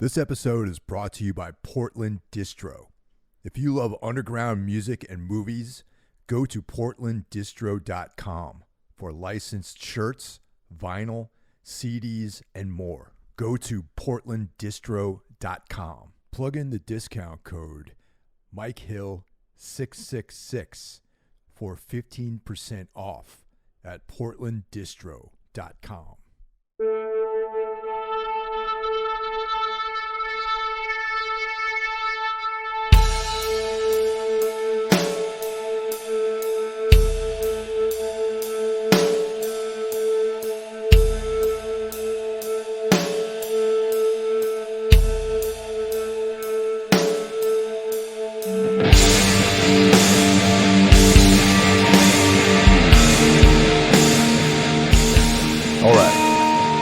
This episode is brought to you by Portland Distro. If you love underground music and movies, go to portlanddistro.com for licensed shirts, vinyl, CDs, and more. Go to portlanddistro.com. Plug in the discount code MikeHill666 for 15% off at portlanddistro.com.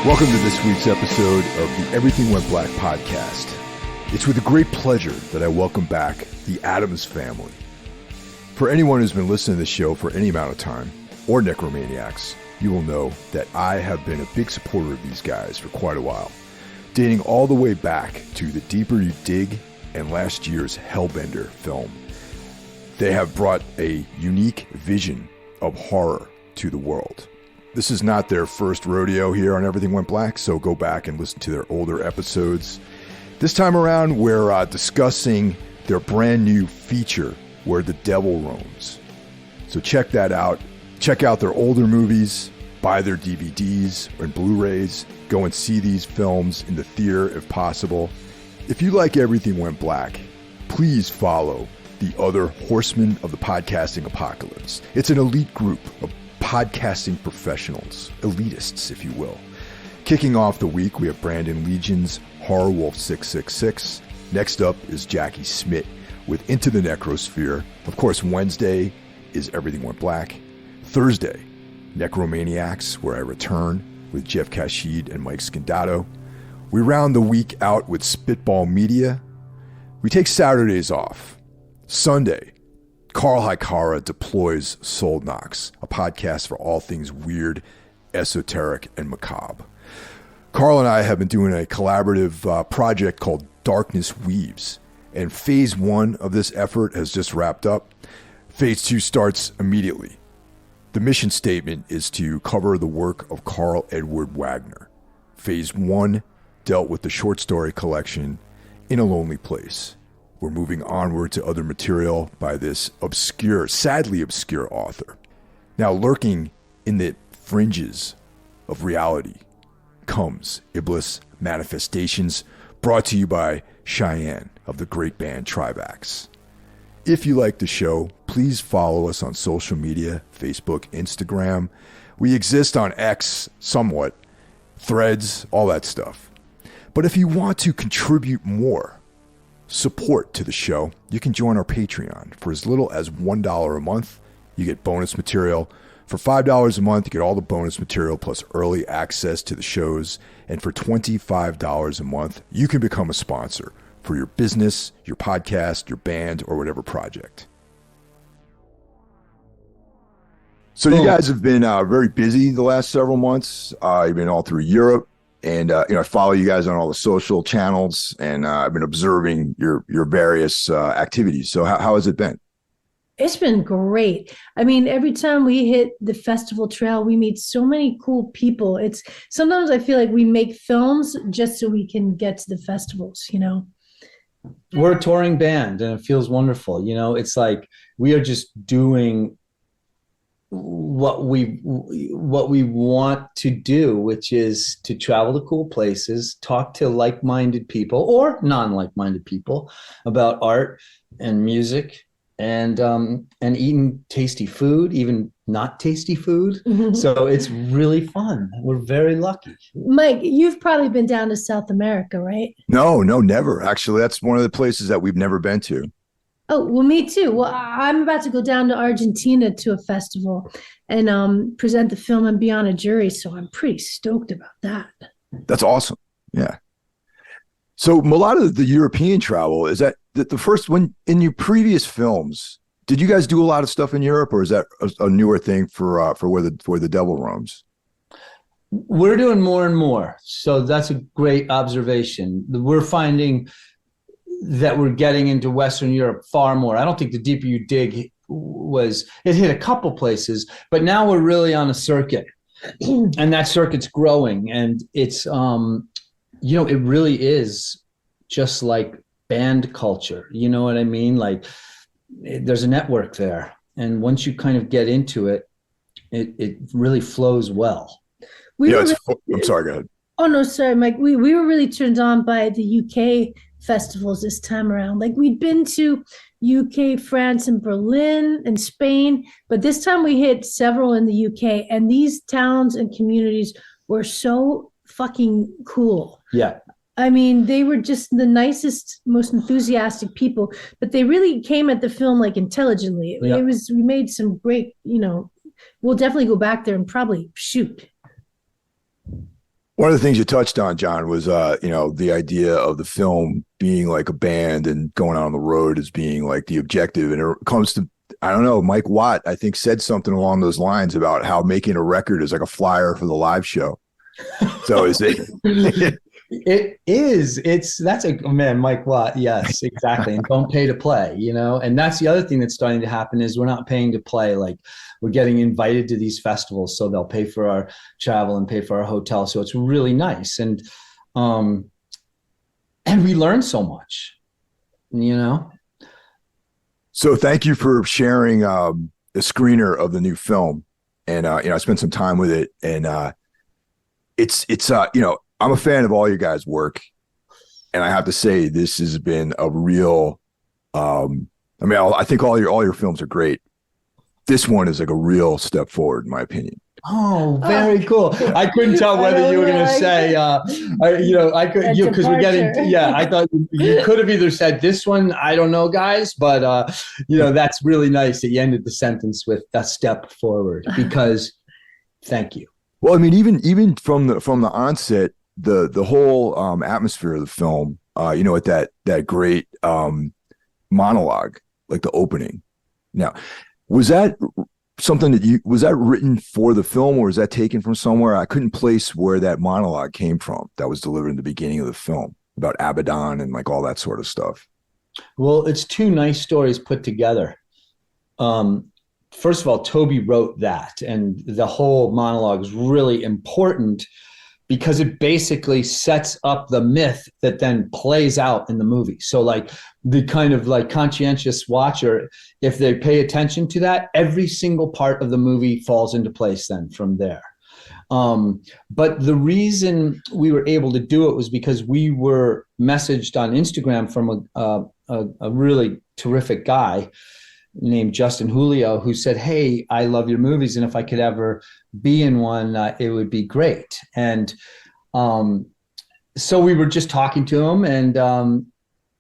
Welcome to this week's episode of the Everything Went Black podcast. It's with a great pleasure that I welcome back the Addams family. For anyone who's been listening to the show for any amount of time, or Necromaniacs, you will know that I have been a big supporter of these guys for quite a while, dating all the way back to The Deeper You Dig and last year's Hellbender film. They have brought a unique vision of horror to the world. This is not their first rodeo here on Everything Went Black, so go back and listen to their older episodes. This time around, we're discussing their brand new feature, Where the Devil Roams. So check that out. Check out their older movies, buy their DVDs and Blu-rays, go and see these films in the theater if possible. If you like Everything Went Black, please follow the other Horsemen of the Podcasting Apocalypse. It's an elite group of podcasting professionals, elitists, if you will. Kicking off the week, we have Brandon Legion's Horror Wolf 666. Next up is Jackie Smith with Into the Necrosphere. Of course, Wednesday is Everything Went Black. Thursday, Necromaniacs, where I return with Jeff Kashid and Mike Scandato. We round the week out with Spitball Media. We take Saturdays off. Sunday, Carl Hikara deploys Soul Knocks, a podcast for all things weird, esoteric, and macabre. Carl and I have been doing a collaborative project called Darkness Weaves, and phase 1 of this effort has just wrapped up. Phase 2 starts immediately. The mission statement is to cover the work of Carl Edward Wagner. Phase 1 dealt with the short story collection In a Lonely Place. We're moving onward to other material by this obscure, sadly obscure author. Now, lurking in the fringes of reality comes Iblis Manifestations, brought to you by Cheyenne of the great band Trivax. If you like the show, please follow us on social media, Facebook, Instagram. We exist on X somewhat, Threads, all that stuff. But if you want to contribute more support to the show, you can join our Patreon. For as little as $1 a month, you get bonus material. For $5 a month, you get all the bonus material plus early access to the shows. And for $25 a month, you can become a sponsor for your business, your podcast, your band, or whatever project. So you guys have been very busy the last several months. You've been all through Europe. And, I follow you guys on all the social channels, and I've been observing your various activities. So how has it been? It's been great. I mean, every time we hit the festival trail, we meet so many cool people. Sometimes I feel like we make films just so we can get to the festivals, We're a touring band, and it feels wonderful. It's like we are just doing what we want to do, which is to travel to cool places, talk to like-minded people or non-like-minded people about art and music, and eating tasty food, even not tasty food. So it's really fun. We're very lucky. Mike, you've probably been down to South America, right? No, never. Actually, that's one of the places that we've never been to. Oh, well, me too. Well, I'm about to go down to Argentina to a festival and present the film and be on a jury, so I'm pretty stoked about that. That's awesome. Yeah. So a lot of the European travel, is that the first one in your previous films? Did you guys do a lot of stuff in Europe, or is that a newer thing for where the devil roams? We're doing more and more. So that's a great observation. We're finding that we're getting into Western Europe far more. I don't think the deeper you dig it hit a couple places, but now we're really on a circuit, and that circuit's growing, and it's it really is just like band culture. You know what I mean? Like there's a network there, and once you kind of get into it, it really flows well. I'm sorry, go ahead. Oh no, sorry, Mike. We were really turned on by the UK festivals this time around. Like we'd been to UK, France, and Berlin and Spain, but this time we hit several in the UK, and these towns and communities were so fucking cool. Yeah. I mean, they were just the nicest, most enthusiastic people, but they really came at the film like intelligently. Yeah. We made some great, we'll definitely go back there and probably shoot. One of the things you touched on, John, was the idea of the film being like a band and going out on the road as being like the objective. And it comes to, I don't know, Mike Watt, I think, said something along those lines about how making a record is like a flyer for the live show. So is it? It is. That's Mike Watt. Yes, exactly. And don't pay to play, and that's the other thing that's starting to happen is we're not paying to play. Like we're getting invited to these festivals, so they'll pay for our travel and pay for our hotel. So it's really nice. And we learn so much, So thank you for sharing the screener of the new film. And, I spent some time with it, and I'm a fan of all you guys' work, and I have to say this has been a real. I think all your films are great. This one is like a real step forward, in my opinion. Oh, very cool. I couldn't tell whether you were going to say, I could, because we're getting, I thought you could have either said this one, I don't know, guys, but that's really nice that you ended the sentence with a step forward, because thank you. Well, I mean, even from the onset, the whole atmosphere of the film, at that great monologue, like the opening. Now, was that something was that written for the film, or was that taken from somewhere? I couldn't place where that monologue came from that was delivered in the beginning of the film about Abaddon and like all that sort of stuff. Well, it's two nice stories put together. First of all, Toby wrote that, and the whole monologue is really important because it basically sets up the myth that then plays out in the movie. So like the kind of like conscientious watcher, if they pay attention to that, every single part of the movie falls into place then from there. But the reason we were able to do it was because we were messaged on Instagram from a really terrific guy named Justin Julio, who said, "Hey, I love your movies, and if I could ever be in one, it would be great." And so we were just talking to him, and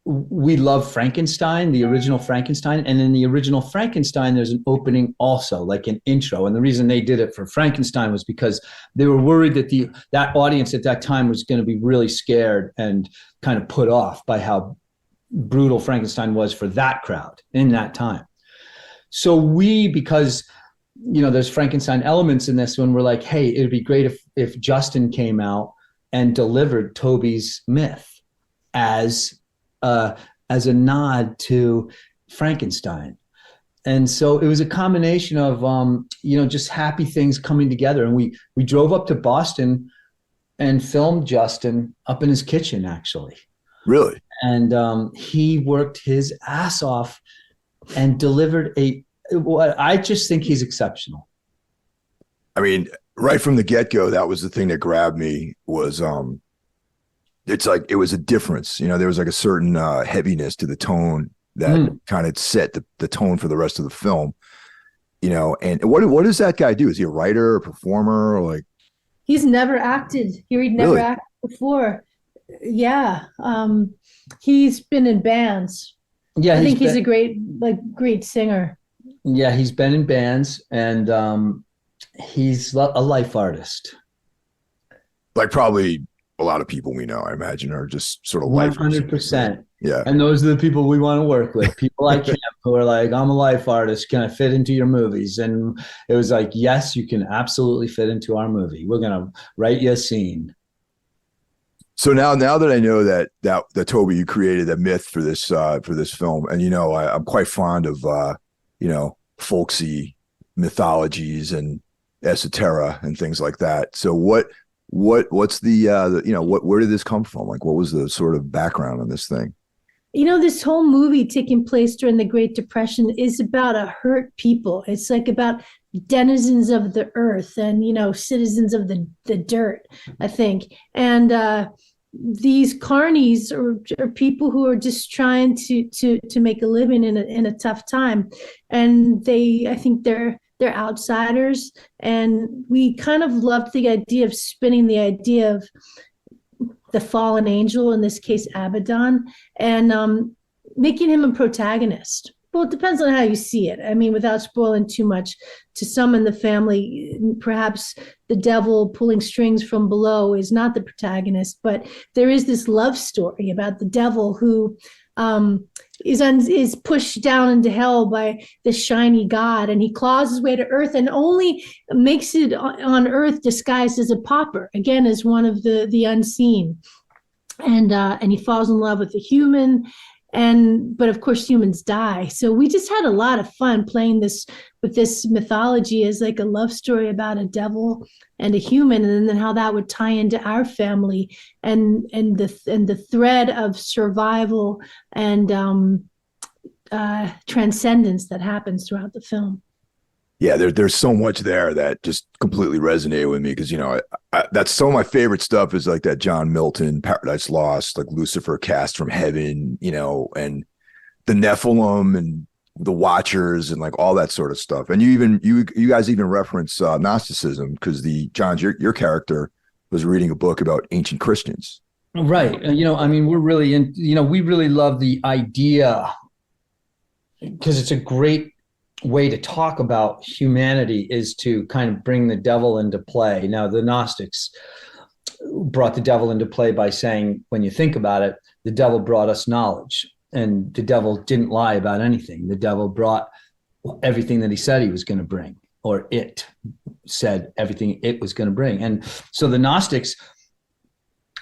we love Frankenstein, the original Frankenstein. And in the original Frankenstein, there's an opening also, like an intro. And the reason they did it for Frankenstein was because they were worried that that audience at that time was going to be really scared and kind of put off by how brutal Frankenstein was for that crowd in that time. So because there's Frankenstein elements in this one, we're like, hey, it'd be great if Justin came out and delivered Toby's myth as a nod to Frankenstein. And so it was a combination of just happy things coming together. And we drove up to Boston and filmed Justin up in his kitchen, actually. Really? And he worked his ass off and delivered I just think he's exceptional. I mean, right from the get-go, that was the thing that grabbed me was, it's like, it was a difference, there was like a certain heaviness to the tone that kind of set the tone for the rest of the film, and what does that guy do? Is he a writer, a performer, or like? He's never acted here. He'd never acted before. Yeah. He's been in bands. Yeah, I think he's a great singer. Yeah, he's been in bands, and he's a life artist. Like probably a lot of people we know, I imagine, are just sort of 100%. Yeah. And those are the people we want to work with. People like him who are like, I'm a life artist. Can I fit into your movies? And it was like, yes, you can absolutely fit into our movie. We're going to write you a scene. So now that I know that Toby, you created a myth for this film, and I'm quite fond of folksy mythologies and esoterica and things like that. So what's where did this come from? Like, what was the sort of background on this thing? This whole movie taking place during the Great Depression is about a hurt people. It's like about denizens of the earth and, citizens of the dirt, I think. And these carnies are people who are just trying to make a living in a tough time. And I think they're outsiders. And we kind of loved the idea of spinning the idea of the fallen angel, in this case Abaddon, and making him a protagonist. Well, it depends on how you see it. I mean, without spoiling too much, to some in the family, perhaps the devil pulling strings from below is not the protagonist, but there is this love story about the devil who is pushed down into hell by the shiny god, and he claws his way to earth and only makes it on earth disguised as a pauper, again as one of the unseen, and he falls in love with a human, but of course humans die. So we just had a lot of fun playing this with this mythology as like a love story about a devil and a human, and then how that would tie into our family and the thread of survival and transcendence that happens throughout the film. Yeah, there's so much there that just completely resonated with me because that's some of my favorite stuff is like that John Milton Paradise Lost, like Lucifer cast from heaven, and the Nephilim and the Watchers and like all that sort of stuff. And you guys even reference Gnosticism because your character was reading a book about ancient Christians. Right. I mean, we're really we really love the idea because it's a great way to talk about humanity is to kind of bring the devil into play. Now, the Gnostics brought the devil into play by saying, when you think about it, the devil brought us knowledge, and the devil didn't lie about anything. The devil brought everything that he said he was going to bring, or it said everything it was going to bring. And so the Gnostics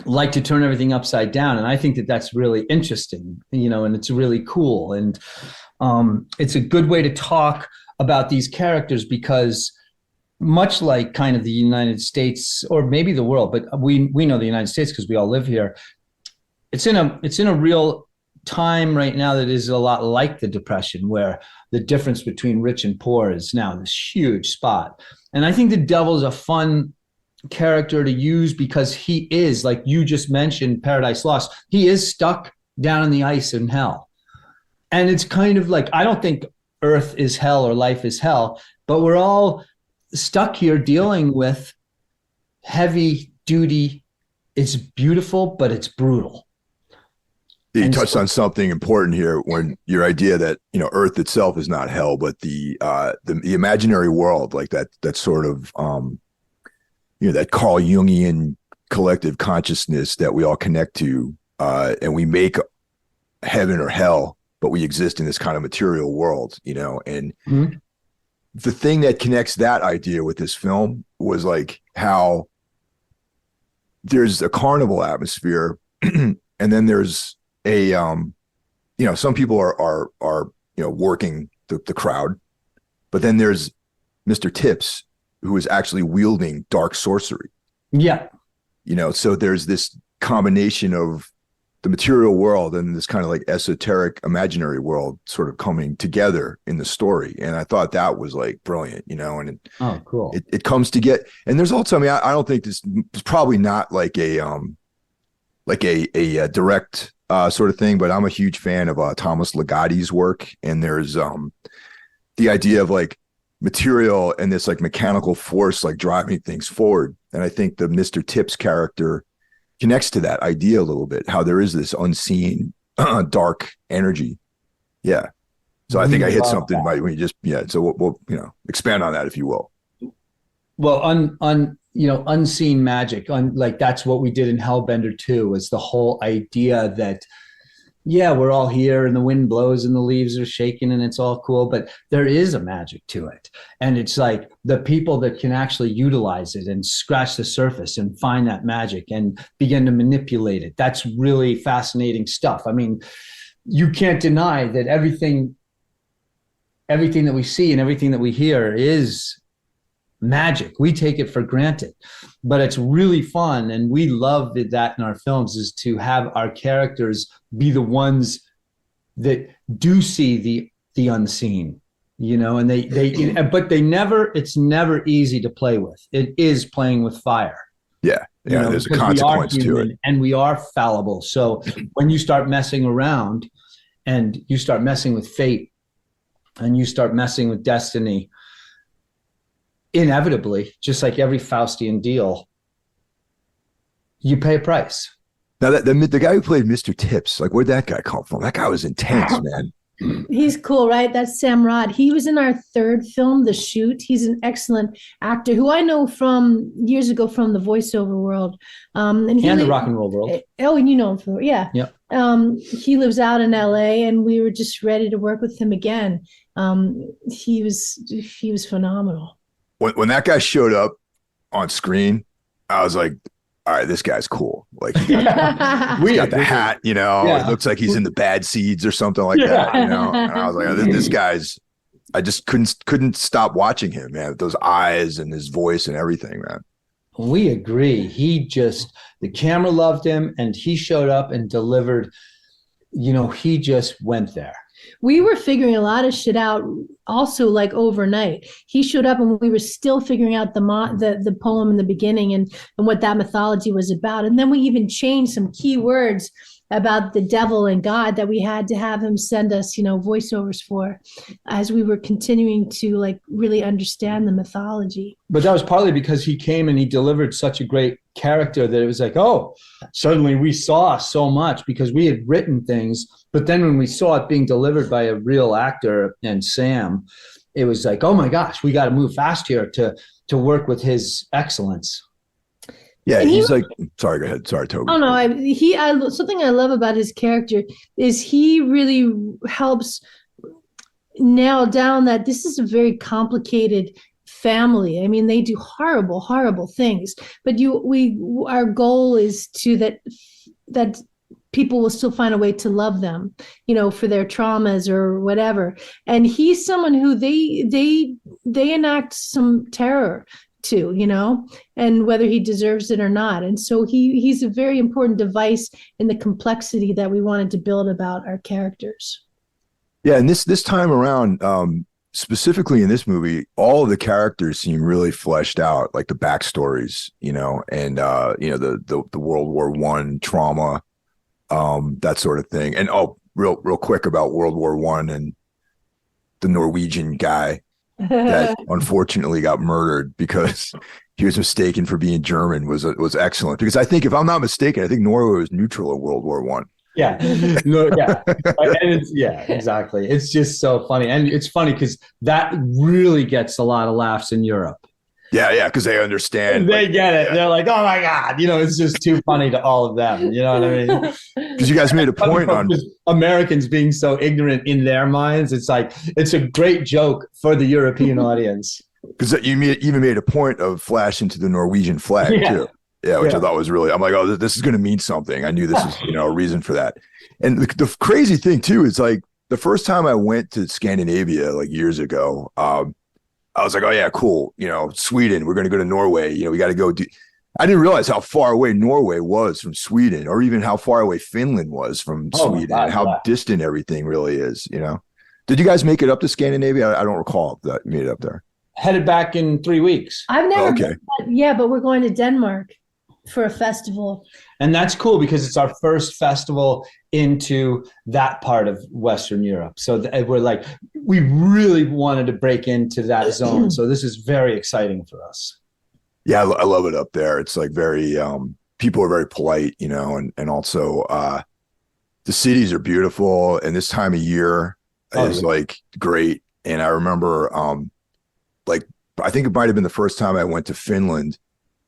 like to turn everything upside down. And I think that that's really interesting, and it's really cool. And it's a good way to talk about these characters because much like kind of the United States or maybe the world, but we know the United States because we all live here. It's in a real time right now that is a lot like the Depression, where the difference between rich and poor is now this huge spot. And I think the devil is a fun character to use because he is, like you just mentioned, Paradise Lost. He is stuck down in the ice in hell. And it's kind of like, I don't think earth is hell or life is hell, but we're all stuck here dealing with heavy duty. It's beautiful, but it's brutal. You touched on something important here when your idea that, earth itself is not hell, but the imaginary world, like that sort of, that Carl Jungian collective consciousness that we all connect to, and we make heaven or hell, but we exist in this kind of material world, and the thing that connects that idea with this film was like how there's a carnival atmosphere and then there's a, some people are working the crowd, but then there's Mr. Tips who is actually wielding dark sorcery. Yeah. So there's this combination of the material world and this kind of like esoteric imaginary world sort of coming together in the story. And I thought that was like brilliant, and oh, cool. It comes to get, and there's also, I don't think this is probably not like a direct sort of thing, but I'm a huge fan of Thomas Ligotti's work. And there's the idea of like material and this like mechanical force, like driving things forward. And I think the Mr. Tips character connects to that idea a little bit, how there is this unseen dark energy. Yeah. So I think I hit something by when you just, so we'll expand on that if you will. Well, unseen magic, like that's what we did in Hellbender 2, was the whole idea that yeah, we're all here and the wind blows and the leaves are shaking and it's all cool, but there is a magic to it. And it's like the people that can actually utilize it and scratch the surface and find that magic and begin to manipulate it. That's really fascinating stuff. I mean, you can't deny that everything that we see and everything that we hear is magic. We take it for granted, but it's really fun. And we love that in our films, is to have our characters be the ones that do see the unseen, you know, and but it's never easy to play with. It is playing with fire. Yeah. Yeah. You know, there's a consequence to it. And we are fallible. So when you start messing around and you start messing with fate and you start messing with destiny, inevitably, just like every Faustian deal, you pay a price. Now, the guy who played Mr. Tips, like, where'd that guy come from? That guy was intense, man. He's cool, right? That's Sam Rod. He was in our third film, The Shoot. He's an excellent actor who I know from years ago from the voiceover world. And the rock and roll world. Oh, and you know him for, yeah. Yep. He lives out in LA, and we were just ready to work with him again. He was phenomenal. When that guy showed up on screen, I was like, all right, this guy's cool. Like, he's got the hat, you know, It looks like he's in the Bad Seeds or something like that, you know? And I was like, this guy's, I just couldn't stop watching him, man. Those eyes and his voice and everything, man. We agree. The camera loved him, and he showed up and delivered. You know, he just went there. We were figuring a lot of shit out also, like, overnight. He showed up and we were still figuring out the poem in the beginning and what that mythology was about. And then we even changed some key words about the devil and God that we had to have him send us, you know, voiceovers for, as we were continuing to, like, really understand the mythology. But that was partly because he came and he delivered such a great character that it was like, oh, suddenly we saw so much because we had written things. But then when we saw it being delivered by a real actor and Sam, it was like, oh my gosh, we got to move fast here to work with his excellence. Yeah, he's like, sorry, go ahead. Sorry, Toby. Oh no, something I love about his character is he really helps nail down that this is a very complicated family. I mean, they do horrible, horrible things, but our goal is that people will still find a way to love them, you know, for their traumas or whatever. And he's someone who they enact some terror to, you know, and whether he deserves it or not. And so he's a very important device in the complexity that we wanted to build about our characters. Yeah, and this time around, specifically in this movie, all of the characters seem really fleshed out, like the backstories, you know, and you know, the World War I trauma, that sort of thing. And real quick about World War I and the Norwegian guy that unfortunately got murdered because he was mistaken for being German was excellent. Because I think, if I'm not mistaken, I think Norway was neutral in World War I. Yeah, no, yeah, and exactly. It's just so funny, and it's funny because that really gets a lot of laughs in Europe. Yeah, because they understand. They get it. Yeah. They're like, oh my God, you know, it's just too funny to all of them. You know what I mean? Because you guys made a point on Americans being so ignorant in their minds. It's like, it's a great joke for the European audience. Because you even made a point of flashing to the Norwegian flag too. Yeah, which I thought was really, I'm like, oh, this is going to mean something. I knew this was, you know, a reason for that. And the crazy thing too is, like, the first time I went to Scandinavia, like, years ago, I was like, oh yeah, cool. You know, Sweden, we're going to go to Norway. You know, we got to go I didn't realize how far away Norway was from Sweden, or even how far away Finland was from Sweden, and how distant everything really is, you know. Did you guys make it up to Scandinavia? I don't recall that you made it up there. Headed back in 3 weeks. I've never been, but we're going to Denmark for a festival. And that's cool because it's our first festival into that part of Western Europe. So we're like, we really wanted to break into that zone. So this is very exciting for us. Yeah, I love it up there. It's like very, people are very polite, you know, and also the cities are beautiful. And this time of year is like great. And I remember, like, I think it might've been the first time I went to Finland.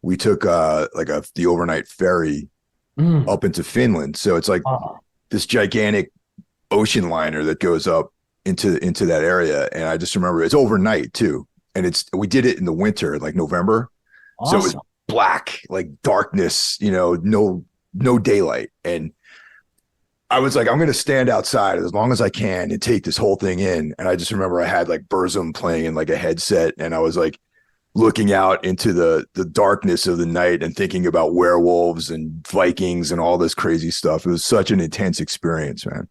We took the overnight ferry up into Finland. So it's like this gigantic ocean liner that goes up into that area. And I just remember it's overnight too. And we did it in the winter, like November. Awesome. So it was black, like darkness, no daylight. And I was like, I'm going to stand outside as long as I can and take this whole thing in. And I just remember I had like Burzum playing in like a headset, and I was like looking out into the darkness of the night and thinking about werewolves and Vikings and all this crazy stuff. It was such an intense experience, man.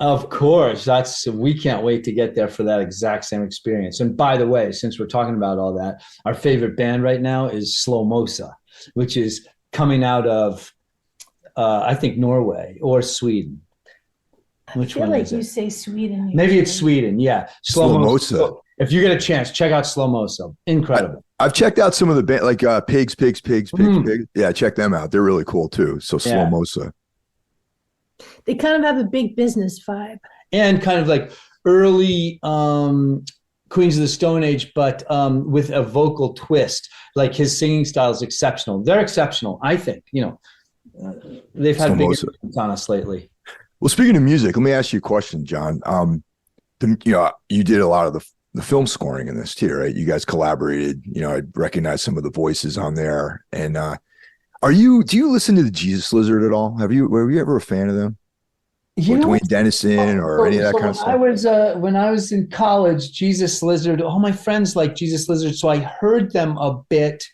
Of course, we can't wait to get there for that exact same experience. And by the way, since we're talking about all that, our favorite band right now is Slow Mosa, which is coming out of I think Norway or Sweden. Which one is it? You say Sweden. Maybe it's Sweden. Yeah, Slow Mosa. If you get a chance, check out Slow Mosa. Incredible. I've checked out some of the band, like Pigs. Yeah, check them out. They're really cool too. So Slow Mosa. They kind of have a big business vibe. And kind of like early Queens of the Stone Age, but with a vocal twist. Like his singing style is exceptional. They're exceptional, I think. They've had big influence on us lately. Well, speaking of music, let me ask you a question, John. You did a lot of the film scoring in this too, right? You guys collaborated. I recognize some of the voices on there. And do you listen to the Jesus Lizard at all? Were you ever a fan of them? Dwayne Dennison or any of that kind of stuff? When I was in college, Jesus Lizard, all my friends like Jesus Lizard, so I heard them a bit,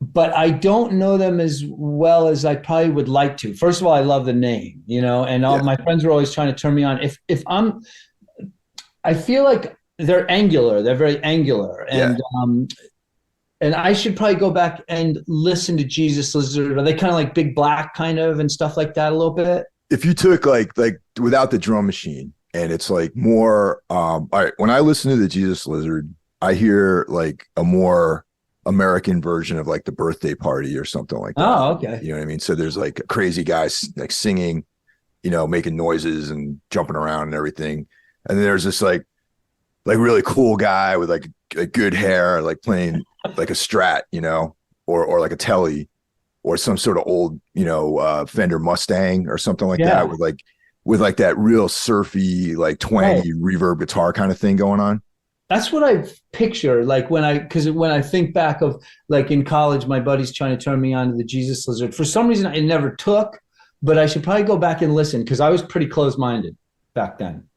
but I don't know them as well as I probably would like to. First of all, I love the name, and all my friends were always trying to turn me on. I feel like they're angular. They're very angular. And I should probably go back and listen to Jesus Lizard. Are they kind of like Big Black kind of and stuff like that a little bit? If you took like without the drum machine, and it's like more, all right, when I listen to the Jesus Lizard, I hear like a more American version of like the Birthday Party or something like that. Oh, okay. You know what I mean? So there's like crazy guys like singing, making noises and jumping around and everything. And then there's this like really cool guy with like good hair, like playing like a Strat, or like a Telly or some sort of old, Fender Mustang or something like that with that real surfy, like twangy reverb guitar kind of thing going on. That's what I picture. Like when I think back of like in college, my buddies trying to turn me on to the Jesus Lizard. For some reason, I never took, but I should probably go back and listen because I was pretty close-minded back then.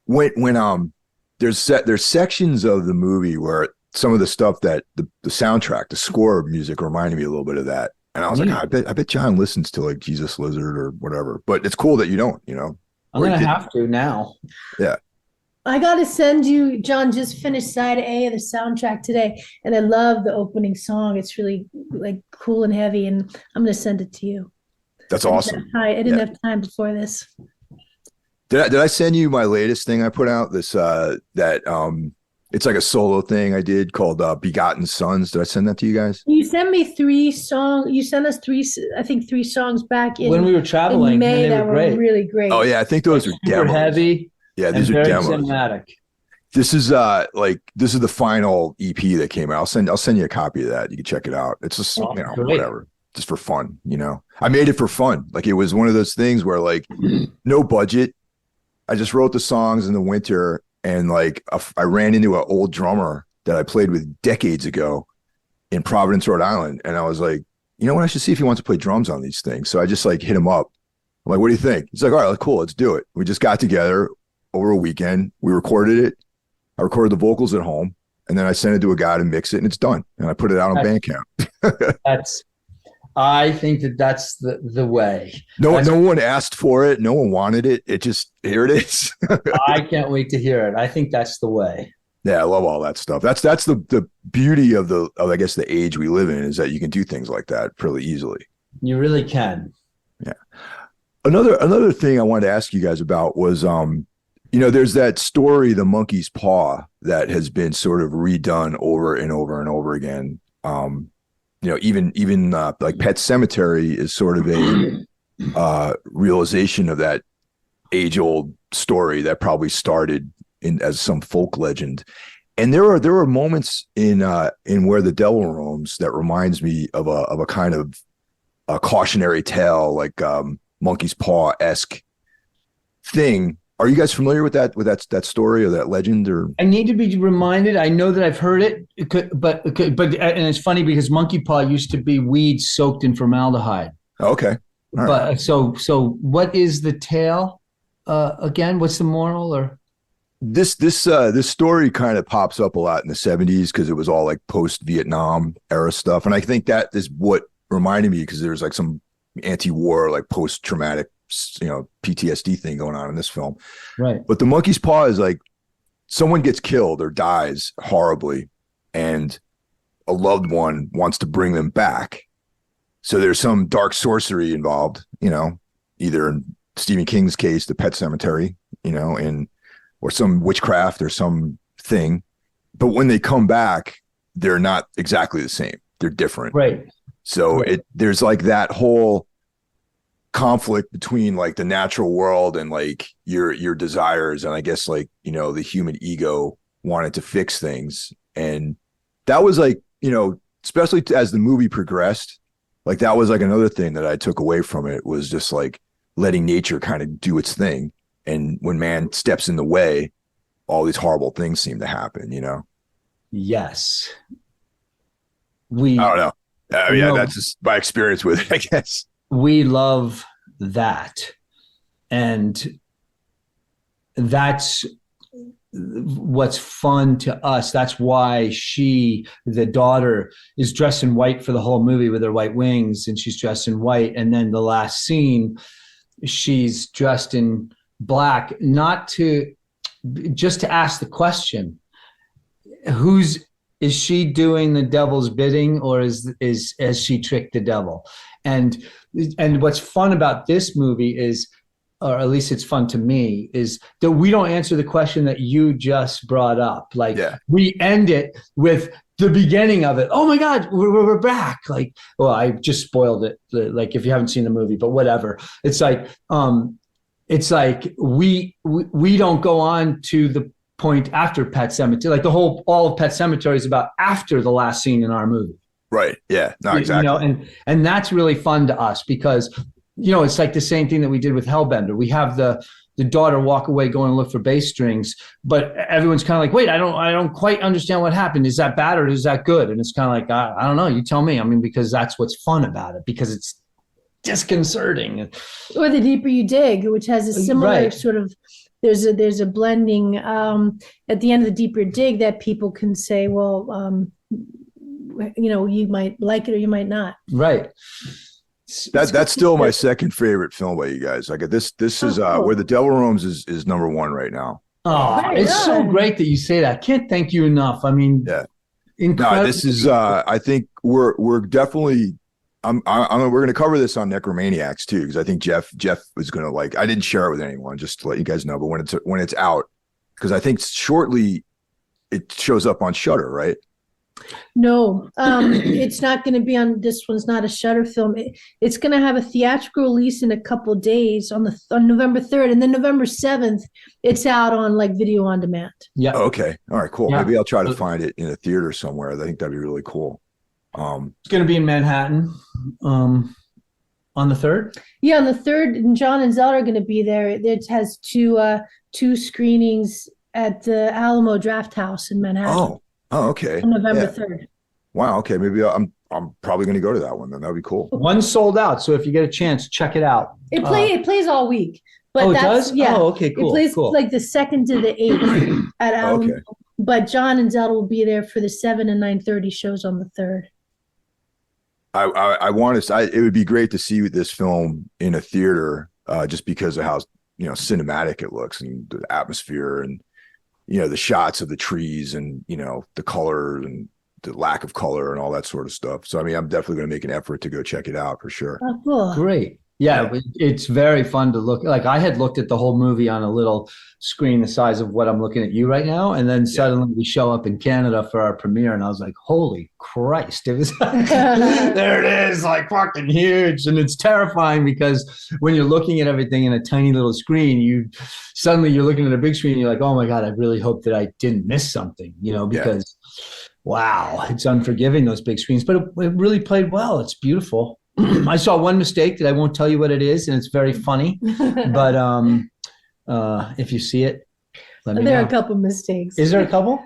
When there's sections of the movie where some of the stuff that the soundtrack, the score music reminded me a little bit of that. And I was like, I bet John listens to like Jesus Lizard or whatever, but it's cool that you don't, I'm going to have to now. Yeah. I got to send you, John just finished side A of the soundtrack today. And I love the opening song. It's really like cool and heavy. And I'm going to send it to you. That's awesome. I didn't have time before this. Did I send you my latest thing I put out? This it's like a solo thing I did called Begotten Sons. Did I send that to you guys? You sent me 3 songs. You sent us 3 songs back when we were traveling in May that were really great. Oh yeah, I think those are demos. Heavy. Yeah, these are demos. Cinematic. This is the final EP that came out. I'll send you a copy of that. You can check it out. It's just whatever, just for fun. I made it for fun. Like it was one of those things where like no budget. I just wrote the songs in the winter. And like I ran into an old drummer that I played with decades ago in Providence, Rhode Island. And I was like, you know what? I should see if he wants to play drums on these things. So I just like hit him up. I'm like, what do you think? He's like, all right, cool. Let's do it. We just got together over a weekend. We recorded it. I recorded the vocals at home. And then I sent it to a guy to mix it and it's done. And I put it out on Bandcamp. I think that's the way. No one asked for it. No one wanted it. It just, here it is. I can't wait to hear it. I think that's the way. Yeah, I love all that stuff. That's the beauty of I guess the age we live in is that you can do things like that pretty easily. You really can. Yeah. Another thing I wanted to ask you guys about was there's that story, The Monkey's Paw, that has been sort of redone over and over and over again. Even like Pet Sematary is sort of a realization of that age-old story that probably started as some folk legend. And there are moments in Where the Devil Roams that reminds me of a kind of a cautionary tale, like Monkey's Paw-esque, thing. Are you guys familiar with that story or that legend? Or I need to be reminded. I know that I've heard it, but and it's funny because monkey paw used to be weed soaked in formaldehyde. Okay. All But right. so what is the tale again? What's the moral? Or This story kind of pops up a lot in the 70s because it was all like post-Vietnam era stuff. And I think that is what reminded me, because there's like some anti-war, like post-traumatic, PTSD thing going on in this film. right? But the monkey's paw is like someone gets killed or dies horribly, and a loved one wants to bring them back. So there's some dark sorcery involved, either in Stephen King's case, the Pet Cemetery, or some witchcraft or some thing. But when they come back, they're not exactly the same. They're different. Right. So there's like that whole conflict between like the natural world and like your desires, and I guess like the human ego wanted to fix things. And that was like, especially as the movie progressed, like that was like another thing that I took away from it, was just like letting nature kind of do its thing. And when man steps in the way, all these horrible things seem to happen. Yes. I don't know. That's just my experience with it, I guess. We love that. And that's what's fun to us. That's why the daughter, is dressed in white for the whole movie with her white wings, and she's dressed in white. And then the last scene, she's dressed in black, just to ask the question, is she doing the devil's bidding, or has she tricked the devil? And what's fun about this movie is, or at least it's fun to me, is that we don't answer the question that you just brought up. Like, we end it with the beginning of it. Oh my God, we're back. Like, well, I just spoiled it. Like, if you haven't seen the movie, but whatever. It's like we don't go on to the point after Pet Sematary. Like all of Pet Sematary is about after the last scene in our movie. Right. Yeah. No, exactly. And that's really fun to us because, it's like the same thing that we did with Hellbender. We have the daughter walk away, go and look for bass strings, but everyone's kind of like, wait, I don't quite understand what happened. Is that bad or is that good? And it's kind of like, I don't know. You tell me. I mean, because that's what's fun about it, because it's disconcerting. Or The Deeper You Dig, which has a similar sort of, there's a blending at the end of The Deeper Dig that people can say, well, you might like it or you might not. Right. That's still my second favorite film by you guys. Like this is cool. Where the Devil Roams is number one right now. Oh, it's so great that you say that. Can't thank you enough. I mean, incredible. No, this is I think we're definitely we're going to cover this on Necromaniacs too, because I think Jeff was going to I didn't share it with anyone, just to let you guys know, but when it's out, because I think shortly it shows up on Shudder, right? No, it's not going to be on. This one's not a Shudder film. It's going to have a theatrical release in a couple days on November 3rd, and then November 7th, it's out on video on demand. Yeah. Oh, okay. All right. Cool. Yeah. Maybe I'll try to find it in a theater somewhere. I think that'd be really cool. It's going to be in Manhattan on the 3rd. Yeah, on the 3rd, and John and Zelda are going to be there. It has two screenings at the Alamo Draft House in Manhattan. Oh, okay. On November 3rd. Wow. Okay. Maybe I'm probably going to go to that one then. That'd be cool. One's sold out, so if you get a chance, check it out. It plays all week. But it does? Yeah. Oh, okay, cool. It plays cool. like the 2nd to the 8th at Alamo. Okay. But John and Zelda will be there for the 7 and 9:30 shows on the 3rd. I want to. It would be great to see this film in a theater, just because of how cinematic it looks and the atmosphere and the shots of the trees and the color and the lack of color and all that sort of stuff. So I mean, I'm definitely going to make an effort to go check it out for sure. Oh, cool. Great. Yeah, it's very fun to look. Like, I had looked at the whole movie on a little screen the size of what I'm looking at you right now, and then suddenly we show up in Canada for our premiere, and I was like, "Holy Christ!" It was there. It is, like, fucking huge, and it's terrifying because when you're looking at everything in a tiny little screen, you're looking at a big screen, and you're like, "Oh my God, I really hope that I didn't miss something," because wow, it's unforgiving, those big screens, but it really played well. It's beautiful. I saw one mistake that I won't tell you what it is, and it's very funny. But If you see it, let me There know. are a couple mistakes. Is there a couple?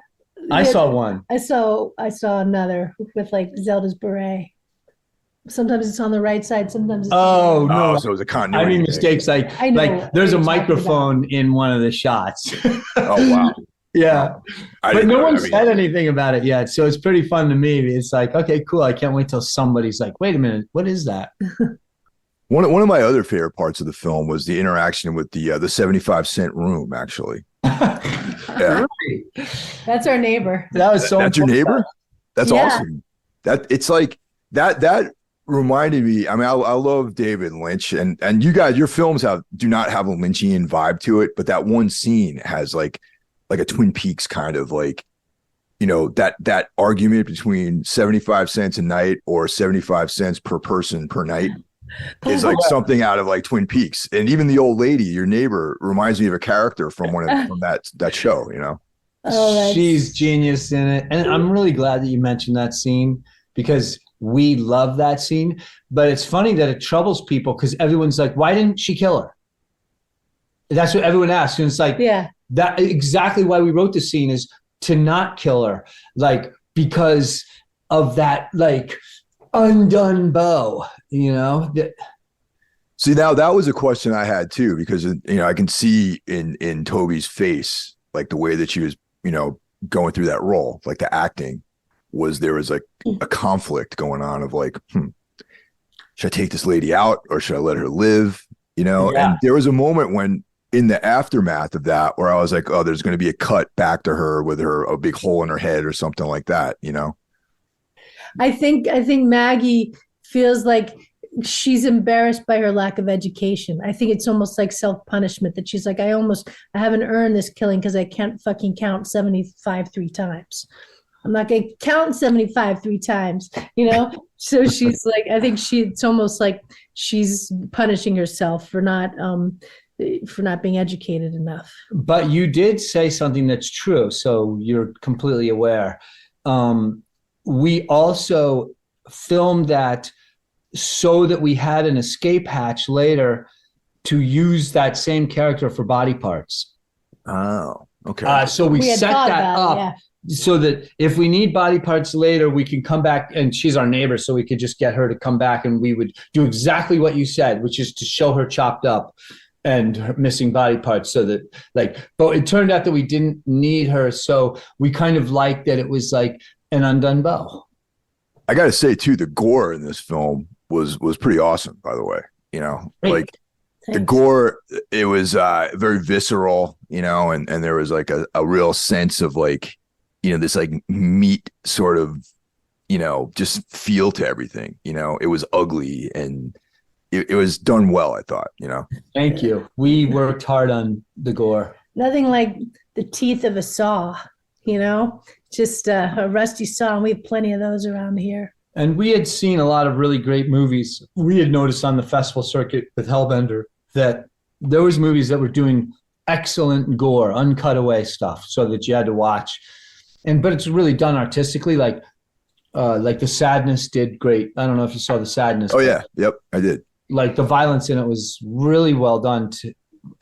I saw one. I saw another with like Zelda's beret. Sometimes it's on the right side, sometimes it's Oh no! Oh, so it was a I continuity mean thing. mistakes like I know like there's a what you're talking microphone in one of the shots. Oh, wow. Yeah. I But didn't no know. one I mean, said anything about it yet. So it's pretty fun to me. It's like, okay, cool. I can't wait till somebody's like, wait a minute, what is that? one of my other favorite parts of the film was the interaction with the 75-cent room, actually. Yeah. Right. That's our neighbor. That was so That's your neighbor? That's Yeah. awesome. That it's like that reminded me. I mean, I love David Lynch, and you guys, your films do not have a Lynchian vibe to it, but that one scene has like a Twin Peaks kind of like, that argument between 75 cents a night or 75 cents per person per night is like something out of like Twin Peaks. And even the old lady, your neighbor, reminds me of a character from that show, Oh, She's genius in it. And I'm really glad that you mentioned that scene because we love that scene. But it's funny that it troubles people because everyone's like, why didn't she kill her? That's what everyone asks. And it's like, yeah. that exactly why we wrote the scene is to not kill her, like because of that like undone bow, See, now that was a question I had too, because I can see in Toby's face like the way that she was going through that role, like the acting there was like a conflict going on of like, should I take this lady out or should I let her live? Yeah. And there was a moment when in the aftermath of that where I was like, oh, there's going to be a cut back to her with a big hole in her head or something like that, I think Maggie feels like she's embarrassed by her lack of education. I think it's almost like self-punishment that she's like, I haven't earned this killing because I can't fucking count 75 three times. I'm not going to count 75 three times, So she's like, I think it's almost like she's punishing herself for not being educated enough. But you did say something that's true, so you're completely aware. We also filmed that so that we had an escape hatch later to use that same character for body parts. Oh, okay. So we set that up so that if we need body parts later, we can come back, and she's our neighbor, so we could just get her to come back and we would do exactly what you said, which is to show her chopped up and her missing body parts so that but it turned out that we didn't need her. So we kind of liked that it was like an undone bow. I got to say too, the gore in this film was pretty awesome, by the way, like the gore, it was very visceral, and there was like a real sense of like, this like meat sort of, just feel to everything, it was ugly and it was done well, I thought, Thank you. We worked hard on the gore. Nothing like the teeth of a saw, just a rusty saw. And we have plenty of those around here. And we had seen a lot of really great movies. We had noticed on the festival circuit with Hellbender that there was movies that were doing excellent gore, uncut away stuff so that you had to watch. But it's really done artistically, like The Sadness did great. I don't know if you saw The Sadness. Oh, yeah. Yep, I did. Like the violence in it was really well done.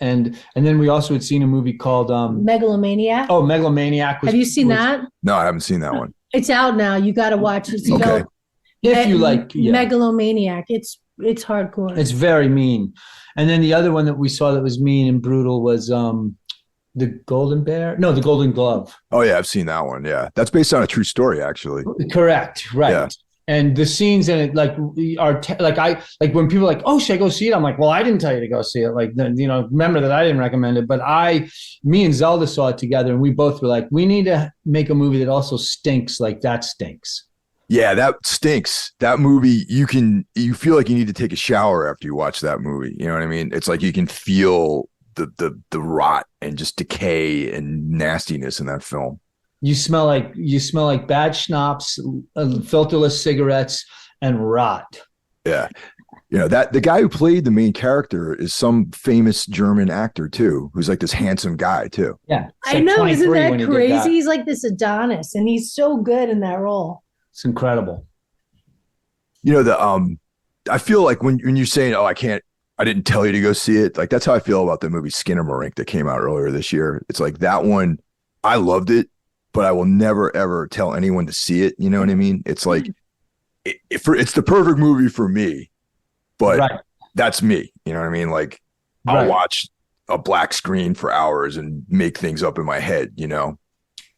And then we also had seen a movie called Megalomaniac. Oh, Megalomaniac. Have you seen that? No, I haven't seen that one. It's out now. You got to watch it. Okay. If you like Megalomaniac, it's hardcore. It's very mean. And then the other one that we saw that was mean and brutal was the Golden Bear. No, the Golden Glove. Oh yeah, I've seen that one. Yeah, that's based on a true story, actually. Correct. Right. Yeah. And the scenes in it, like, are when people are like, "Oh, should I go see it?" I'm like, "Well, I didn't tell you to go see it. Like, remember that I didn't recommend it, but me and Zelda saw it together, and we both were like, we need to make a movie that also stinks like that stinks." Yeah, that stinks. That movie, you feel like you need to take a shower after you watch that movie. You know what I mean? It's like you can feel the rot and just decay and nastiness in that film. You smell like bad schnapps, filterless cigarettes, and rot. Yeah. That the guy who played the main character is some famous German actor too, who's like this handsome guy too. Yeah. I know, isn't that crazy? He's like this Adonis, and he's so good in that role. It's incredible. I feel like when you're saying, "Oh, I can't I didn't tell you to go see it. Like that's how I feel about the movie Skinamarink that came out earlier this year. It's like that one, I loved it, but I will never ever tell anyone to see it. You know what I mean? It's like it's the perfect movie for me, but Right. that's me. You know what I mean? Like I'll Right. watch a black screen for hours and make things up in my head,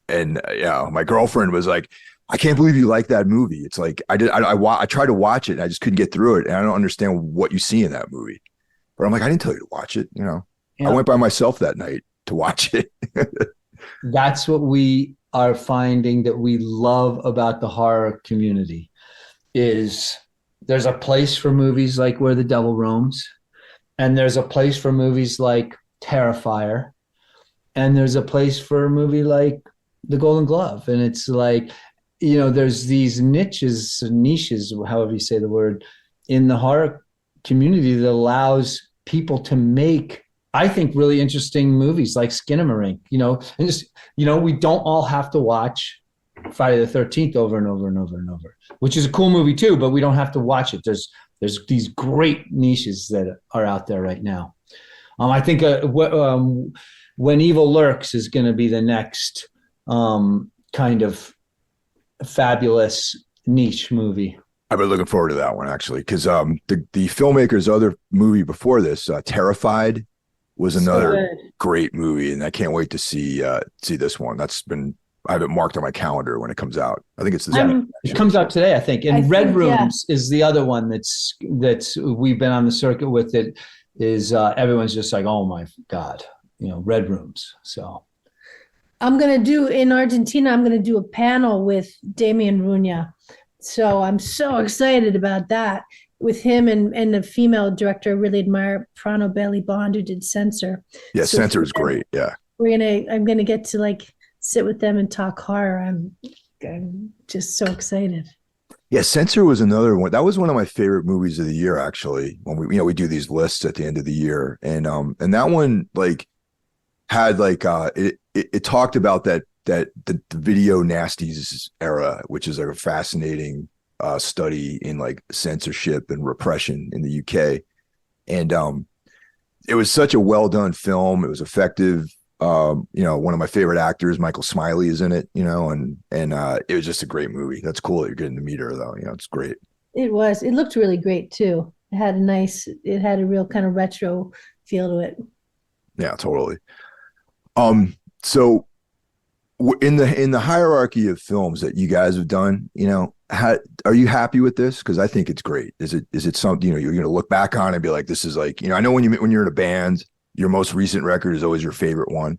And yeah, my girlfriend was like, I can't believe you like that movie. It's like I tried to watch it and I just couldn't get through it. And I don't understand what you see in that movie. But I'm like, I didn't tell you to watch it. Yeah. I went by myself that night to watch it. That's what we are finding that we love about the horror community is there's a place for movies like Where the Devil Roams, and there's a place for movies like Terrifier, and there's a place for a movie like The Golden Glove. And it's like, there's these niches, however you say the word, in the horror community that allows people to make, I think, really interesting movies like Skinamarink, and just, we don't all have to watch Friday the 13th over and over and over and over, which is a cool movie too, but we don't have to watch it. There's these great niches that are out there right now. I think When Evil Lurks is going to be the next kind of fabulous niche movie. I've been looking forward to that one actually, because the filmmaker's other movie before this, Terrified, was another great movie, and I can't wait to see this one. I have it marked on my calendar when it comes out. I think it's it comes out today, I think. And Red Rooms is the other one that's we've been on the circuit with. It is everyone's just like, oh my God, Red Rooms. So I'm going to do in Argentina, I'm going to do a panel with Damien Ruña. So I'm so excited about that with him and the female director I really admire, Prano Bailey Bond, who did Censor. Yeah, so Censor is great. Yeah. I'm going to get to like sit with them and talk horror. I'm just so excited. Yeah, Censor was another one. That was one of my favorite movies of the year, actually. When we do these lists at the end of the year, and that one like had like it talked about the video nasties era, which is like a fascinating study in like censorship and repression in the UK, and it was such a well done film. It was effective. One of my favorite actors, Michael Smiley, is in it, and it was just a great movie. That's cool that you're getting to meet her though. It's great. It looked really great too. It had a real kind of retro feel to it. Yeah, totally. So in the hierarchy of films that you guys have done, are you happy with this? Because I think it's great. Is it something, you're going to look back on and be like, this is like, I know when you're in a band, your most recent record is always your favorite one.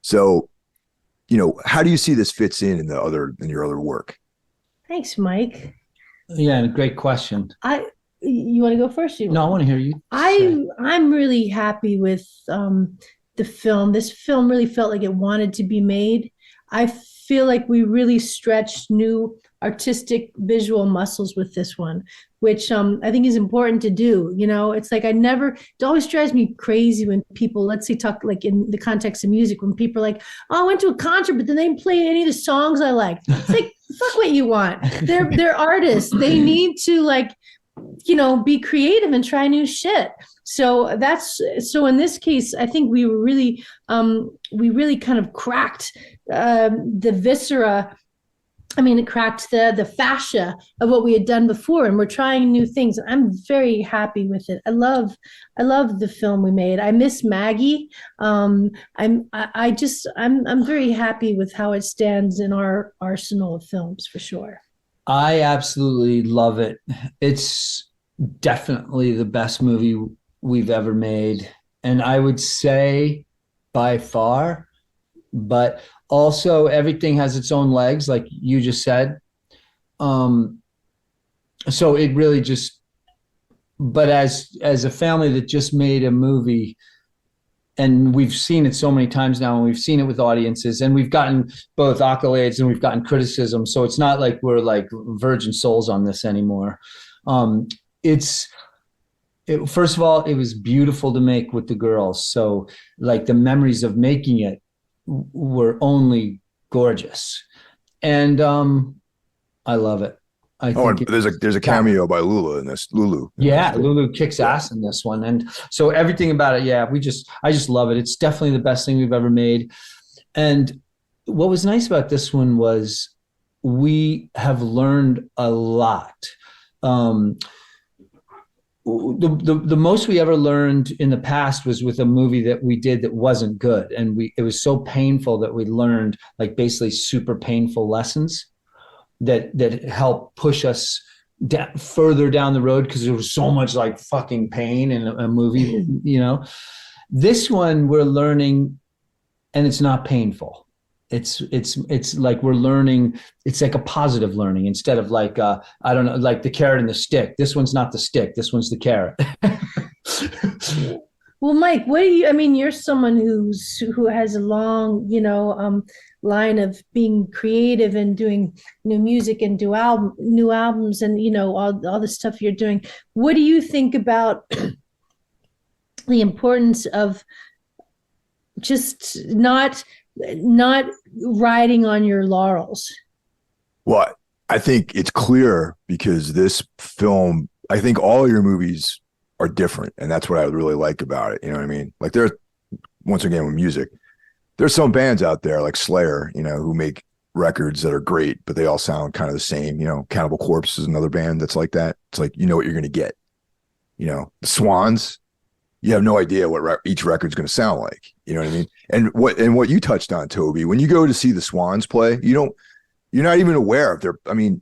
So, how do you see this fits in your other work? Thanks, Mike. Yeah, great question. You want to go first? No, I want to hear you. I'm really happy with the film. This film really felt like it wanted to be made. I feel like we really stretched new artistic visual muscles with this one, which I think is important to do. It's like it always drives me crazy when people, let's say, talk like in the context of music, when people are like, oh, I went to a concert, but then they didn't play any of the songs I liked. It's like, fuck what you want. They're artists. They need to be creative and try new shit. So in this case, I think we really kind of cracked the viscera. I mean, it cracked the fascia of what we had done before, and we're trying new things. I'm very happy with it. I love the film we made. I miss Maggie. I'm very happy with how it stands in our arsenal of films, for sure. I absolutely love it. It's definitely the best movie we've ever made, and I would say by far, but also everything has its own legs, like you just said. So it really but as a family that just made a movie, and we've seen it so many times now, and we've seen it with audiences, and we've gotten both accolades and we've gotten criticism. So it's not like we're like virgin souls on this anymore. First of all, it was beautiful to make with the girls. So like the memories of making it were only gorgeous. And I love it. I Oh, and think there's a cameo by Lulu in this. Lulu. Yeah, Lulu kicks ass in this one. And so everything about it, yeah, I just love it. It's definitely the best thing we've ever made. And what was nice about this one was we have learned a lot. The most we ever learned in the past was with a movie that we did that wasn't good. And it was so painful that we learned like basically super painful lessons that help push us further down the road, because there was so much like fucking pain in a movie, you know. This one we're learning, and it's not painful. It's like we're learning. It's like a positive learning instead of like I don't know, like the carrot and the stick. This one's not the stick. This one's the carrot. Well, Mike, what do you? I mean, you're someone who has a long, line of being creative and doing new music and new albums, and all the stuff you're doing. What do you think about the importance of just not riding on your laurels? Well, I think it's clear because this film, I think all your movies are different, and that's what I really like about it. You know what I mean? Like once again with music, there's some bands out there like Slayer, who make records that are great, but they all sound kind of the same. Cannibal Corpse is another band that's like that. It's like, what you're going to get. The Swans, you have no idea what each record's going to sound like. You know what I mean? And what you touched on, Toby, when you go to see the Swans play, you're not even aware of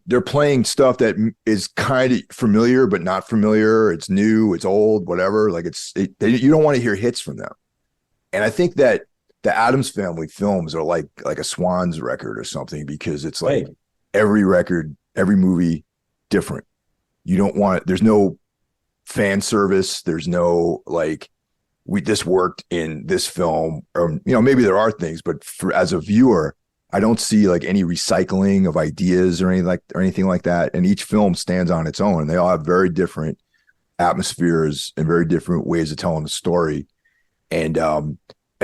they're playing stuff that is kind of familiar, but not familiar. It's new, it's old, whatever. Like you don't want to hear hits from them. And I think that the Addams Family films are like a Swans record or something, because it's like every record, every movie different. You don't want it. There's no fan service. There's no like, this worked in this film, or, maybe there are things, but as a viewer, I don't see like any recycling of ideas or anything like that. And each film stands on its own, and they all have very different atmospheres and very different ways of telling the story. And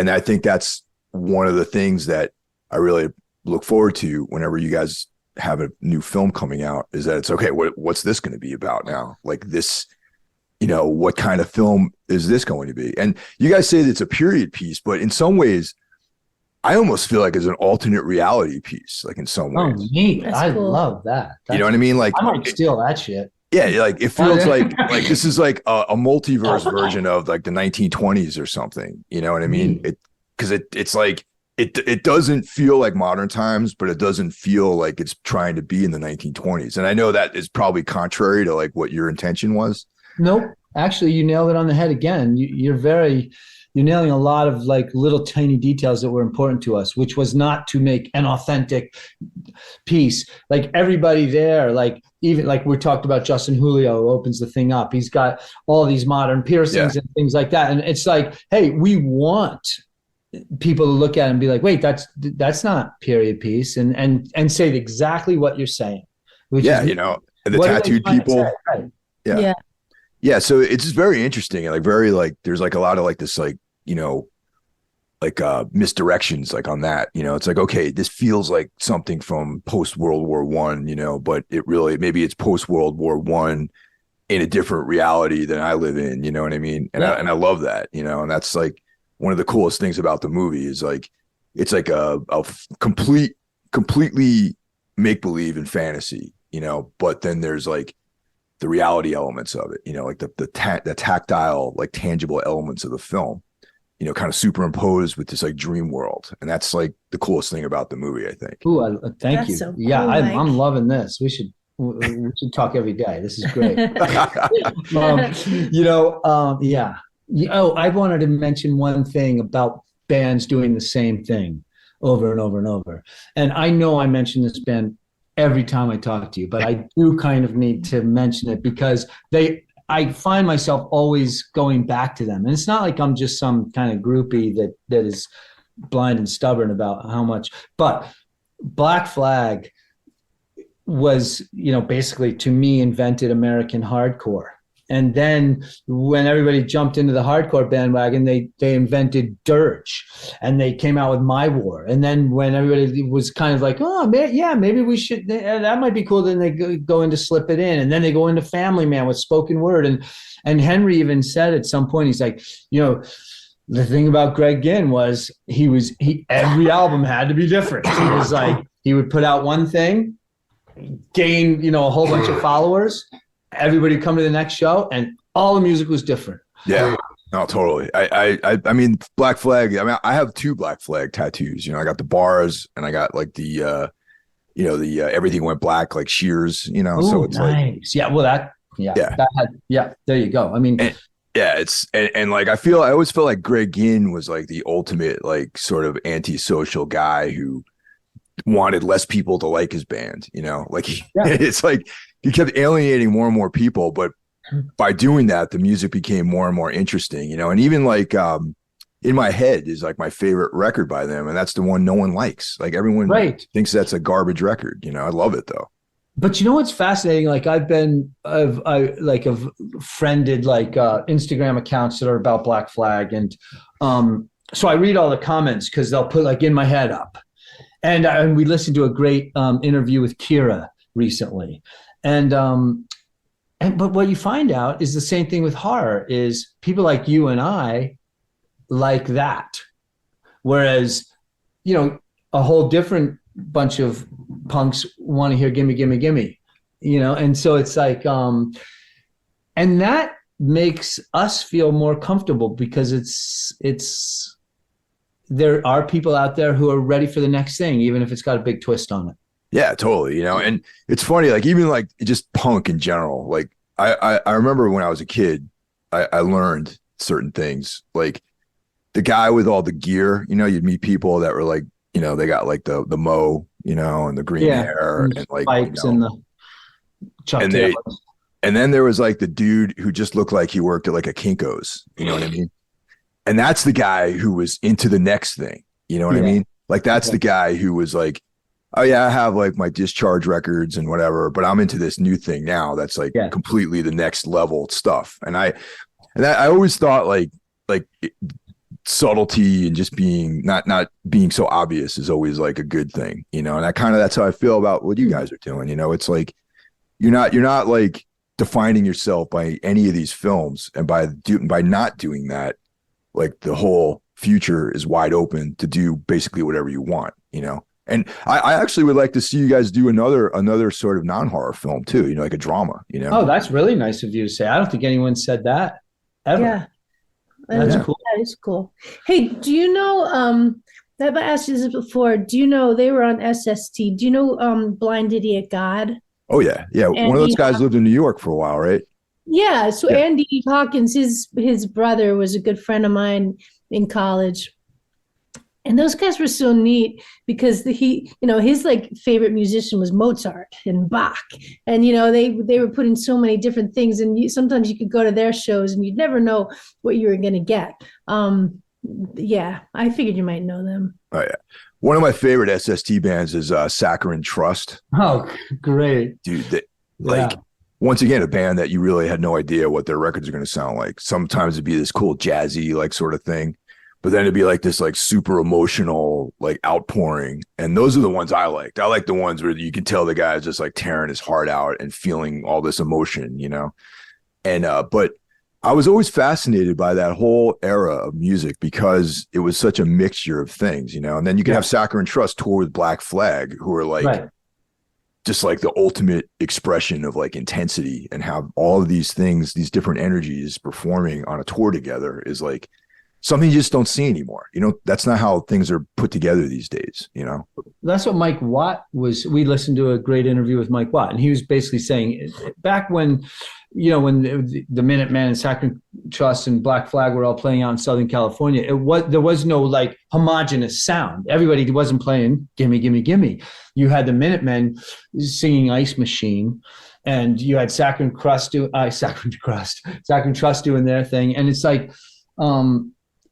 I think that's one of the things that I really look forward to whenever you guys have a new film coming out, is that it's okay. What's this going to be about now? Like this, what kind of film is this going to be? And you guys say that it's a period piece, but in some ways, I almost feel like it's an alternate reality piece, like in some ways. Oh, neat. I love that. You know what I mean? Like I might steal that shit. Yeah, like it feels like this is like a multiverse version of like the 1920s or something. You know what I mean? It's like it doesn't feel like modern times, but it doesn't feel like it's trying to be in the 1920s. And I know that is probably contrary to like what your intention was. Nope. Actually, you nailed it on the head again. You're nailing a lot of like little tiny details that were important to us, which was not to make an authentic piece. Like everybody there, like even like we talked about Justin Julio, who opens the thing up. He's got all these modern piercings and things like that. And it's like, hey, we want people to look at it and be like, wait, that's not period piece, and say exactly what you're saying. Which is, the tattooed people. Right? Yeah. So it's just very interesting. And like very like there's like a lot of like this like, like misdirections like on that. It's like, okay, this feels like something from post World War I, but maybe it's post World War I in a different reality than I live in, you know what I mean? And I love that, and that's like one of the coolest things about the movie is like it's like a completely make-believe and fantasy, but then there's like the reality elements of it, like the tactile, like tangible elements of the film, kind of superimposed with this like dream world. And that's like the coolest thing about the movie, I think. Ooh, thank that's you. So cool, yeah, Mike. I'm loving this. We should talk every day. This is great. Yeah. I wanted to mention one thing about bands doing the same thing over and over and over. And I know I mention this band every time I talk to you, but I do kind of need to mention it because I find myself always going back to them. And it's not like I'm just some kind of groupie that is blind and stubborn about how much, but Black Flag was, basically to me invented American hardcore. And then when everybody jumped into the hardcore bandwagon, they invented dirge, and they came out with My War. And then when everybody was kind of like, oh man, yeah, maybe we should, that might be cool, then they go into Slip It In, and then they go into Family Man with spoken word. And Henry even said at some point, he's like, the thing about Greg Ginn was every album had to be different. He was like, he would put out one thing, gain, a whole bunch of followers, everybody would come to the next show, and all the music was different. Yeah, no, totally. I mean, Black Flag, I have 2 Black Flag tattoos. I got the bars, and I got like the everything went black, like shears, Ooh, so it's nice. like, yeah, well, there you go. I mean, yeah, it's and like I always feel like Greg Ginn was like the ultimate like sort of antisocial guy who wanted less people to like his band, like it's like he kept alienating more and more people, but by doing that, the music became more and more interesting, and even like In My Head is like my favorite record by them, and that's the one no one likes. Like everyone thinks that's a garbage record. I love it though. But what's fascinating? Like I've friended like Instagram accounts that are about Black Flag, and so I read all the comments because they'll put like In My Head up, and we listened to a great interview with Kira recently, but what you find out is the same thing with horror. Is people like you and I like that, whereas a whole different bunch of punks want to hear gimme, gimme, gimme, and so it's like and that makes us feel more comfortable because it's there are people out there who are ready for the next thing, even if it's got a big twist on it. Yeah, totally. And it's funny, like even like just punk in general. Like I remember when I was a kid, I learned certain things. Like the guy with all the gear, you'd meet people that were like, they got like the mo, and the green hair and like spikes and the Chuck Taylors. And then there was like the dude who just looked like he worked at like a Kinko's, you know what I mean? And that's the guy who was into the next thing, you know what I mean? Like that's the guy who was like, oh yeah, I have like my Discharge records and whatever, but I'm into this new thing now that's like completely the next level stuff. And I always thought like subtlety and just being not being so obvious is always like a good thing, and that's how I feel about what you guys are doing. It's like you're not like defining yourself by any of these films, and by not doing that, like the whole future is wide open to do basically whatever you want, and I actually would like to see you guys do another sort of non-horror film too, like a drama, Oh, that's really nice of you to say. I don't think anyone said that ever. Yeah. That's cool. That is cool. Hey, do you know, I've asked you this before, do you know they were on SST? Do you know Blind Idiot God? Oh yeah. Yeah. One of those guys lived in New York for a while, right? Yeah. So Andy Hawkins, his brother was a good friend of mine in college. And those guys were so neat because his like favorite musician was Mozart and Bach. And, they were putting so many different things, and sometimes you could go to their shows and you'd never know what you were going to get. Yeah, I figured you might know them. Oh yeah. One of my favorite SST bands is Saccharine Trust. Oh, great. Dude, once again, a band that you really had no idea what their records are going to sound like. Sometimes it'd be this cool jazzy like sort of thing, but then it'd be like this like super emotional like outpouring. And those are the ones I liked. I like the ones where you can tell the guy is just like tearing his heart out and feeling all this emotion, and but I was always fascinated by that whole era of music because it was such a mixture of things, and then you can have Saccharine Trust tour with Black Flag, who are like just like the ultimate expression of like intensity, and have all of these things, these different energies performing on a tour together is like something you just don't see anymore. That's not how things are put together these days, That's what Mike Watt was. We listened to a great interview with Mike Watt, and he was basically saying back when, when the Minutemen and Saccharine Trust and Black Flag were all playing out in Southern California, there was no like homogenous sound. Everybody wasn't playing gimme, gimme, gimme. You had the Minutemen singing Ice Machine, and you had Saccharine Trust doing their thing. And it's like,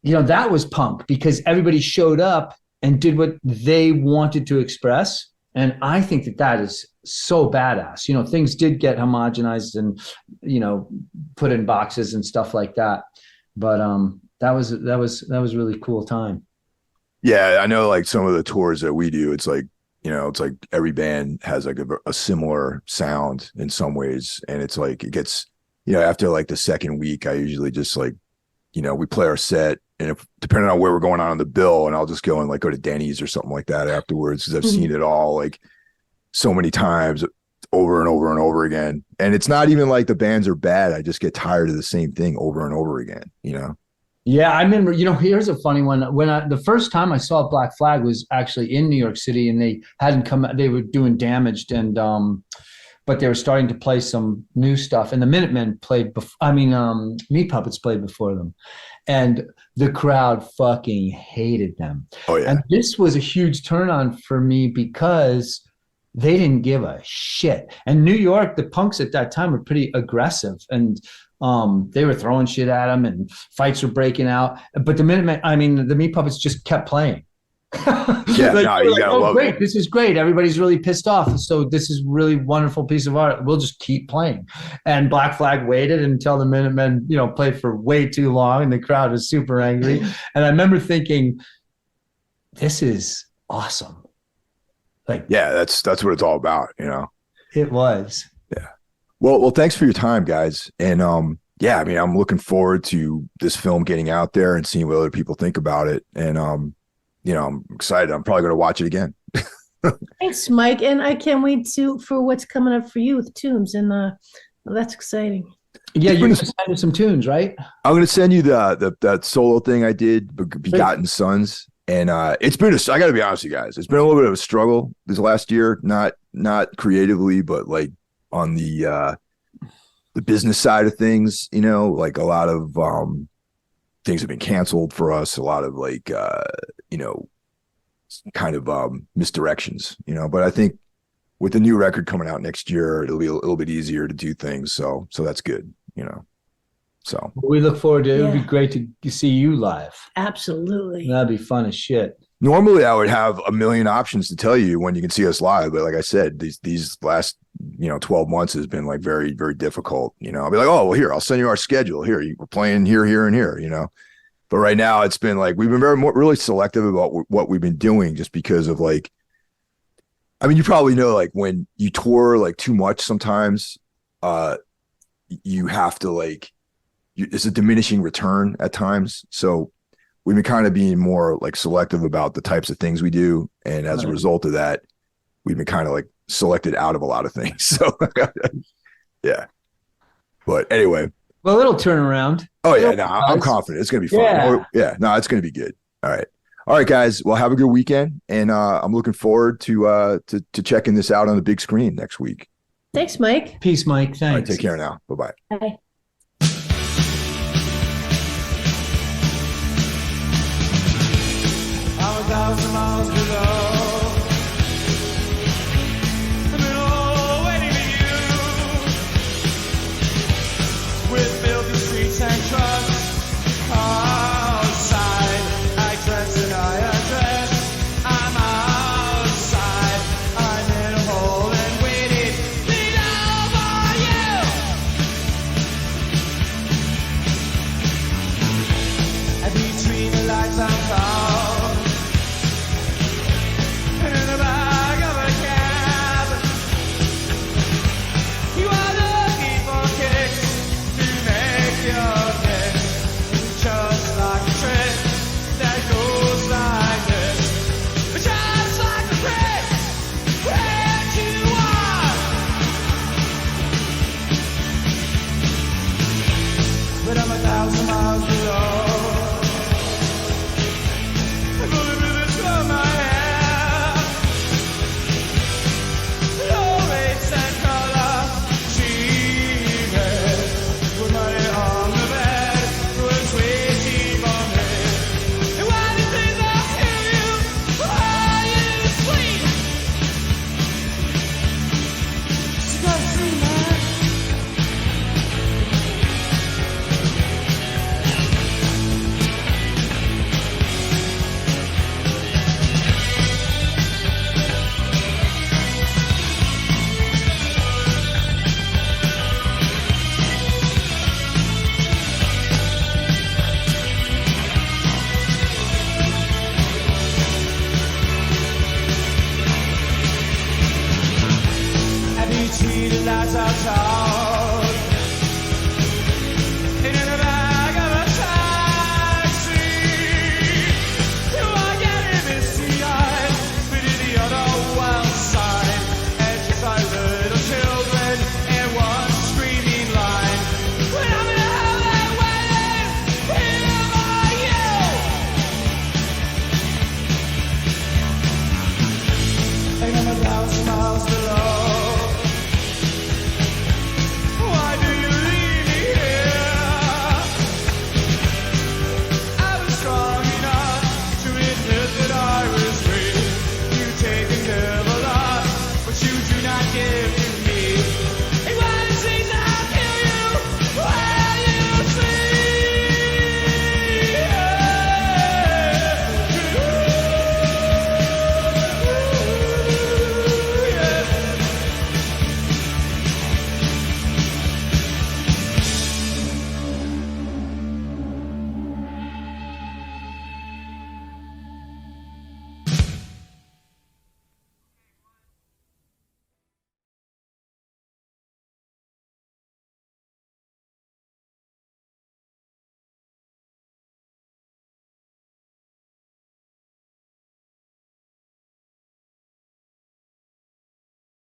that was punk because everybody showed up and did what they wanted to express. And I think that is so badass. You know, things did get homogenized and, you know, put in boxes and stuff like that. But that was a really cool time. Yeah, I know like some of the tours that we do, it's like, you know, it's like every band has like a similar sound in some ways. And it's like, it gets, you know, after like the second week, I usually just like, you know, we play our set, and if, depending on where we're going on the bill, and I'll just go and like go to Denny's or something like that afterwards, because I've seen it all like so many times over and over and over again. And it's not even like the bands are bad. I just get tired of the same thing over and over again, you know? Yeah, I remember, you know, here's a funny one. The first time I saw Black Flag was actually in New York City, and they hadn't come, they were doing Damaged, and but they were starting to play some new stuff, and the Minutemen played Meat Puppets played before them, and the crowd fucking hated them. Oh yeah. And this was a huge turn on for me because they didn't give a shit. And New York, the punks at that time were pretty aggressive, and they were throwing shit at them, and fights were breaking out. But the Meat Puppets just kept playing. Yeah, like, no, you gotta love great. it. This is great. Everybody's really pissed off. So this is really wonderful piece of art. We'll just keep playing. And Black Flag waited until the Minutemen, you know, played for way too long, and the crowd was super angry. And I remember thinking, this is awesome. Like, yeah, that's what it's all about, you know? It was. Yeah. Well, thanks for your time, guys. And yeah, I mean, I'm looking forward to this film getting out there and seeing what other people think about it. And you know, I'm excited. I'm probably going to watch it again. Thanks, Mike. And I can't wait for what's coming up for you with Tombs. And that's exciting. Yeah, you're going to send me some tunes, right? I'm going to send you that solo thing I did, Begotten Sons. And it's been I got to be honest with you guys, it's been a little bit of a struggle this last year, not creatively, but like on the business side of things, you know, like a lot of things have been canceled for us, a lot of like you know, kind of misdirections, you know. But I think with the new record coming out next year, it'll be a little bit easier to do things, so that's good, you know. So we look forward to it. It'd be great to see you live. Absolutely. That'd be fun as shit. Normally I would have a million options to tell you when you can see us live, but like I said, these last, you know, 12 months has been like very, very difficult. You know, I'll be like, oh, well, here, I'll send you our schedule. Here, we're playing here, and here, you know. But right now it's been like, we've been really selective about what we've been doing, just because of like, I mean, you probably know, like when you tour like too much, sometimes you have to like, it's a diminishing return at times. So we've been kind of being more like selective about the types of things we do. And as a result of that, we've been kind of like selected out of a lot of things. So yeah. But anyway. Well, it'll turn around. Oh yeah, no, I'm confident it's gonna be fun. Yeah, no, it's gonna be good. All right, guys. Well, have a good weekend, and I'm looking forward to checking this out on the big screen next week. Thanks, Mike. Peace, Mike. Thanks. All right, take care now. Bye-bye. Bye. 1,000 miles.